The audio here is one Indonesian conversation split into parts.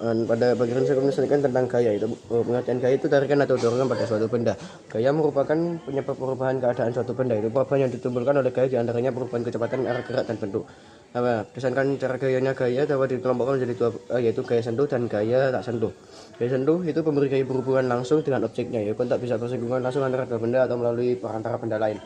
Pada bagian saya menyelesaikan tentang gaya itu, pengertian gaya itu tarikan atau dorongan pada suatu benda. Gaya merupakan penyebab perubahan keadaan suatu benda. Itu perubahan yang ditimbulkan oleh gaya, diantaranya perubahan kecepatan, arah gerak, dan bentuk. Berdasarkan cara gayanya, gaya dapat dikelompokkan menjadi dua, yaitu gaya sentuh dan gaya tak sentuh. Gaya sentuh itu pemberi gaya berhubungan langsung dengan objeknya, yaitu tak bisa bersinggungan langsung antara dua benda atau melalui perantara benda lain.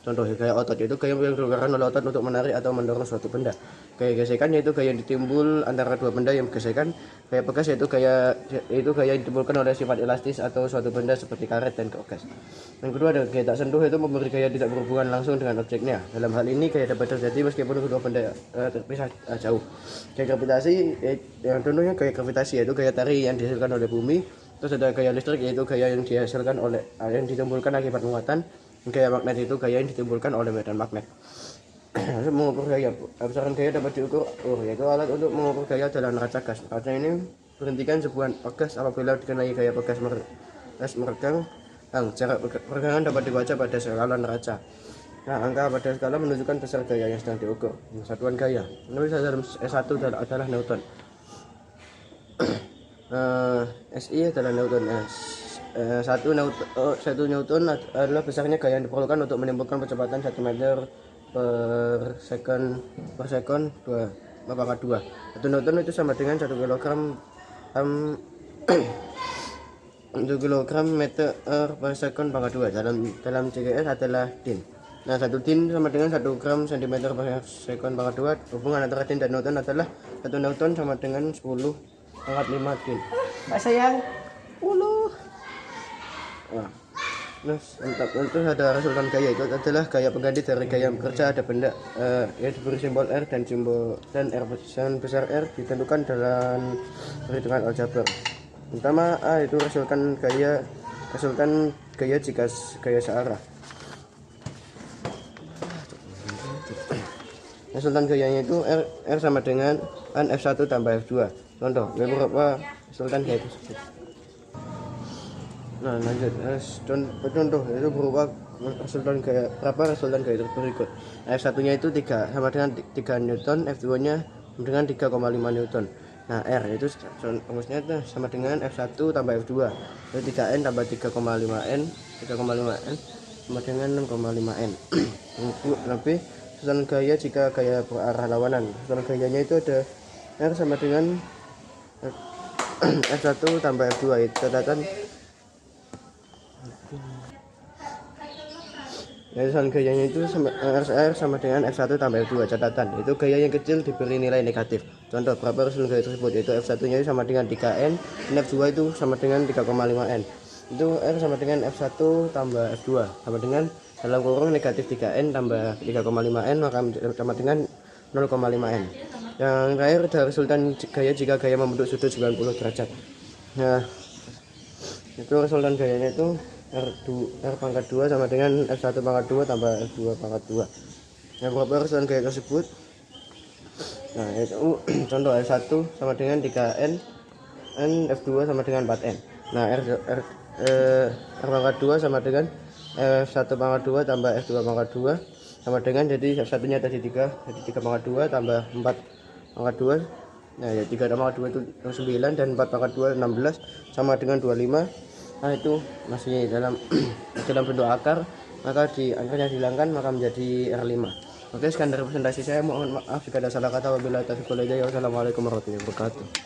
Contoh gaya otot, yaitu gaya yang dilakukan oleh otot untuk menarik atau mendorong suatu benda. Gaya gesekan yaitu gaya yang ditimbul antara dua benda yang bergesekan. Gaya pegas yaitu gaya yang ditimbulkan oleh sifat elastis atau suatu benda seperti karet dan kegas. Yang kedua ada gaya tak sentuh, itu memberi gaya tidak berhubungan langsung dengan objeknya. Dalam hal ini gaya dapat terjadi meskipun kedua benda terpisah jauh. Gaya gravitasi, yang contohnya gaya gravitasi yaitu gaya tarik yang dihasilkan oleh bumi. Terus ada gaya listrik yaitu gaya yang dihasilkan oleh yang ditimbulkan akibat muatan. Gaya magnet itu gaya yang ditimbulkan oleh medan magnet. Mengukur gaya, besaran gaya dapat diukur, yaitu alat untuk mengukur gaya adalah neraca gas. Neraca ini berhentikan sebuah gas apabila dikenai gaya gas meregang. Jarak peregangan dapat dibaca pada skala neraca. Angka pada skala menunjukkan besar gaya yang sedang diukur. Satuan gaya, nulis dalam S1 adalah Newton. SI adalah Newton. 1 Newton adalah besarnya gaya yang diperlukan untuk menimbulkan kecepatan 1 meter per sekon 2 pangkat 2. 1 Newton itu sama dengan 1 kilogram 1 kilogram meter per sekon pangkat 2. Dalam CGS adalah din. Nah, 1 din sama dengan 1 gram sentimeter per sekon pangkat 2. Hubungan antara din dan Newton adalah 1 Newton sama dengan 10 pangkat 5 din. Pak sayang, 10. Terus ada resultan gaya, itu adalah gaya pengganti dari gaya bekerja. Ada benda yang diberi simbol R dan R besar R ditentukan dalam perhitungan aljabar. Pertama A itu resultan gaya jika gaya searah. Resultan gayanya itu R sama dengan F1 tambah F2. Contoh, beberapa resultan gaya tersebut. Nah, lanjut. Contoh itu berupa resultan gaya berikut. F1 nya itu 3 sama dengan 3 Newton, F2 nya dengan 3,5 Newton. Nah, R itu rumusnya sama dengan F1 tambah F2. Jadi 3N tambah 3,5N sama dengan 6,5N. Lebih resultan gaya jika gaya berarah lawanan. Resultan gayanya itu ada R sama dengan F1 tambah F2. Itu catatan. Resultan gayanya itu R sama dengan F1 tambah F2. Catatan, itu gaya yang kecil diberi nilai negatif. Contoh berapa resultan gaya tersebut, yaitu F1 nya sama dengan 3N dan F2 itu sama dengan 3,5N. Itu R sama dengan F1 tambah F2 sama dengan dalam kurung negatif 3N tambah 3,5N maka sama dengan 0,5N. Yang terakhir ada resultan gaya jika gaya membentuk sudut 90 derajat. Nah, itu resultan gayanya itu R pangkat 2 sama dengan F1 pangkat 2 tambah F2 pangkat 2. Yang berapa resultan gaya tersebut? Nah, itu contoh F1 sama dengan 3N dan F2 sama dengan 4N. Nah, R pangkat 2 sama dengan F1 pangkat 2 tambah F2 pangkat 2 sama dengan, jadi F1 nya tadi 3, jadi 3 pangkat 2 tambah 4 pangkat 2. Nah, ya 3 pangkat 2 itu 9 dan 4 pangkat 2 16 sama dengan 25. Nah, itu masih dalam bentuk akar, maka akarnya dihilangkan maka menjadi R5. Oke, sekian dari presentasi saya. Mohon maaf jika ada salah kata. Wabillahi taufiq wal hidayah. Wassalamualaikum warahmatullahi wabarakatuh.